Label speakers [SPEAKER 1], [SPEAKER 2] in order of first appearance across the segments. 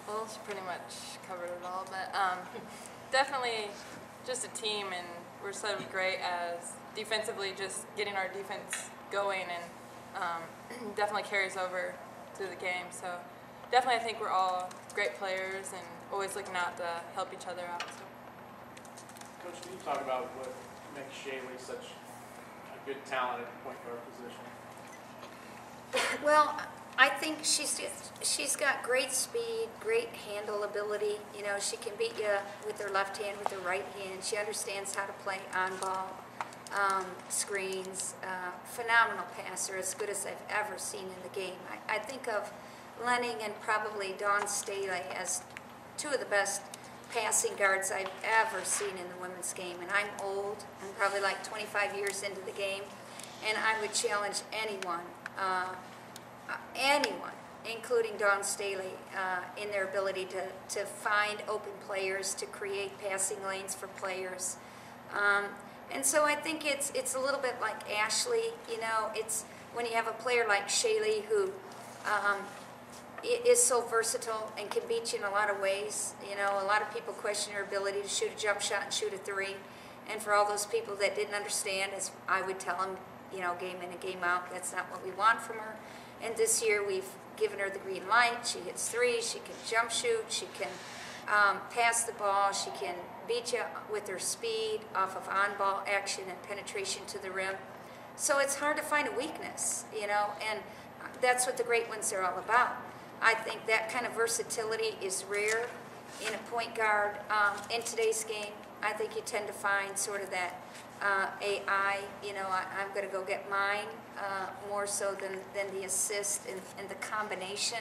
[SPEAKER 1] Well, she pretty much covered it all, but definitely just a team, and we're so great as defensively, just getting our defense going, and definitely carries over through the game. So definitely I think we're all great players and always looking out to help each other out. So.
[SPEAKER 2] Coach, can you talk about what makes Shaylee such a good talent at the point guard position?
[SPEAKER 3] Well, I think she's got great speed, great handle ability. You know, she can beat you with her left hand, with her right hand. She understands how to play on ball, screens. Phenomenal passer, as good as I've ever seen in the game. I think of Lenning and probably Dawn Staley as two of the best passing guards I've ever seen in the women's game. And I'm old. I'm probably like 25 years into the game, and I would challenge anyone. Anyone, including Dawn Staley, in their ability to find open players, to create passing lanes for players. And so I think it's a little bit like Ashley. You know, it's when you have a player like Shaylee who is so versatile and can beat you in a lot of ways. You know, a lot of people question her ability to shoot a jump shot and shoot a three. And for all those people that didn't understand, as I would tell them, you know, game in and game out, that's not what we want from her. And this year we've given her the green light. She hits threes, she can jump shoot, she can pass the ball, she can beat you with her speed off of on-ball action and penetration to the rim. So it's hard to find a weakness, you know, and that's what the great ones are all about. I think that kind of versatility is rare in a point guard. In today's game, I think you tend to find sort of that AI, you know, I'm going to go get mine, more so than the assist and the combination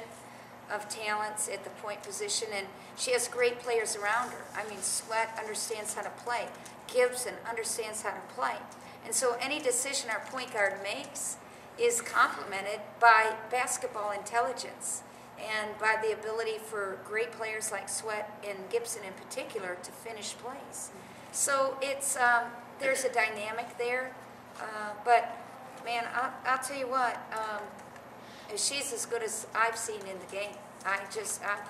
[SPEAKER 3] of talents at the point position. And she has great players around her. I mean, Sweat understands how to play. Gibson understands how to play. And so any decision our point guard makes is complemented by basketball intelligence and by the ability for great players like Sweat and Gibson in particular to finish plays. So it's there's a dynamic there, but man, I'll tell you what, she's as good as I've seen in the game. I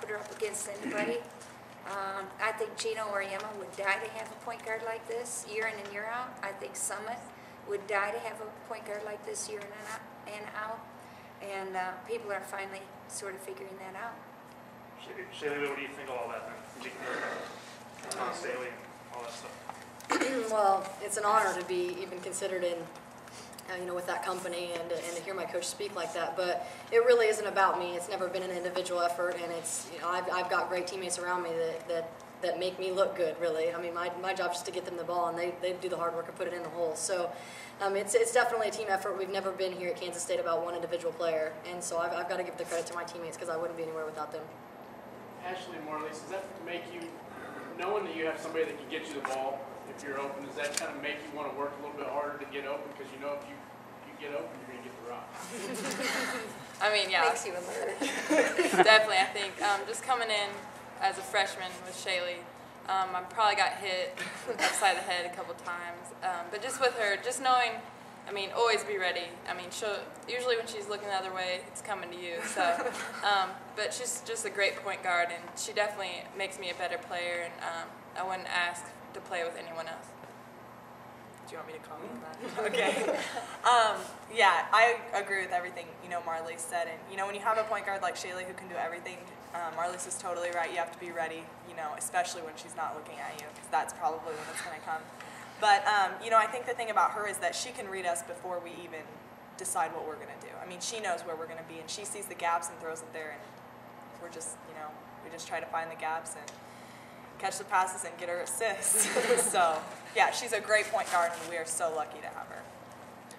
[SPEAKER 3] put her up against anybody. I think Gino Auriemma would die to have a point guard like this year in and year out. I think Summit would die to have a point guard like this year in and out. And people are finally sort of figuring that out.
[SPEAKER 4] Shaylee, what do you think of all that then? Dawn Staley and all that stuff.
[SPEAKER 5] Well, it's an honor to be even considered in, you know, with that company and to hear my coach speak like that. But it really isn't about me. It's never been an individual effort, and it's, you know, I've got great teammates around me that make me look good. Really, I mean, my job is just to get them the ball, and they do the hard work and put it in the hole. So it's definitely a team effort. We've never been here at Kansas State about one individual player, and so I've got to give the credit to my teammates because I wouldn't be anywhere without them.
[SPEAKER 2] Ashley and Marlise, does that make you, knowing that you have somebody that can get you the ball if you're open, does that kind of make you want to work a little bit harder to get open? Because you know if you get open, you're going to get the rock.
[SPEAKER 1] I mean, yeah.
[SPEAKER 3] Makes you alert.
[SPEAKER 1] Definitely, I think just coming in as a freshman with Shaylee, I probably got hit upside the head a couple times. But just with her, just knowing, I mean, always be ready. I mean, usually when she's looking the other way, it's coming to you. So, but she's just a great point guard, and she definitely makes me a better player, and I wouldn't ask to play with anyone else.
[SPEAKER 6] Do you want me to comment on that? Okay. Yeah, I agree with everything, you know, Marlise said. And, you know, when you have a point guard like Shaylee who can do everything, Marlise is totally right. You have to be ready, you know, especially when she's not looking at you, because that's probably when it's going to come. But, you know, I think the thing about her is that she can read us before we even decide what we're going to do. I mean, she knows where we're going to be, and she sees the gaps and throws it there. And we're just, you know, we just try to find the gaps and catch the passes and get her assists. So, yeah, she's a great point guard, and we are so lucky to have her.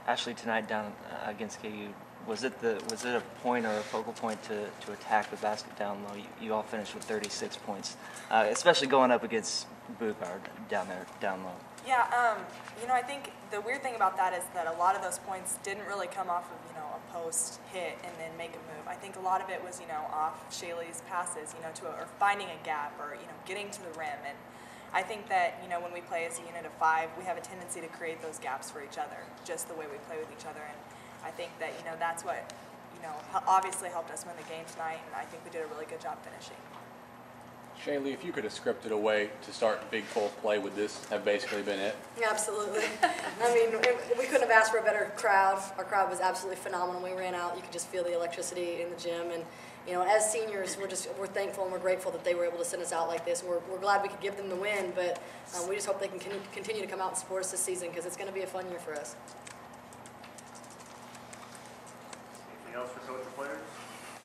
[SPEAKER 7] Ashley, tonight down against KU, was it a point or a focal point to attack the basket down low? You all finished with 36 points, especially going up against Boogaard down there, down low.
[SPEAKER 6] Yeah, you know, I think the weird thing about that is that a lot of those points didn't really come off of, you know, a post hit and then make a move. I think a lot of it was, you know, off Shaylee's passes, you know, or finding a gap or, you know, getting to the rim. And I think that, you know, when we play as a unit of 5, we have a tendency to create those gaps for each other, just the way we play with each other. And I think that, you know, that's what, you know, obviously helped us win the game tonight, and I think we did a really good job finishing.
[SPEAKER 8] Shaylee, if you could have scripted a way to start Big 12 play, would this have basically been it?
[SPEAKER 5] Yeah, absolutely. I mean, we couldn't have asked for a better crowd. Our crowd was absolutely phenomenal. We ran out. You could just feel the electricity in the gym. And, you know, as seniors, we're thankful and we're grateful that they were able to send us out like this. We're glad we could give them the win, but we just hope they can continue to come out and support us this season because it's going to be a fun year for us.
[SPEAKER 4] Anything else for coach or players?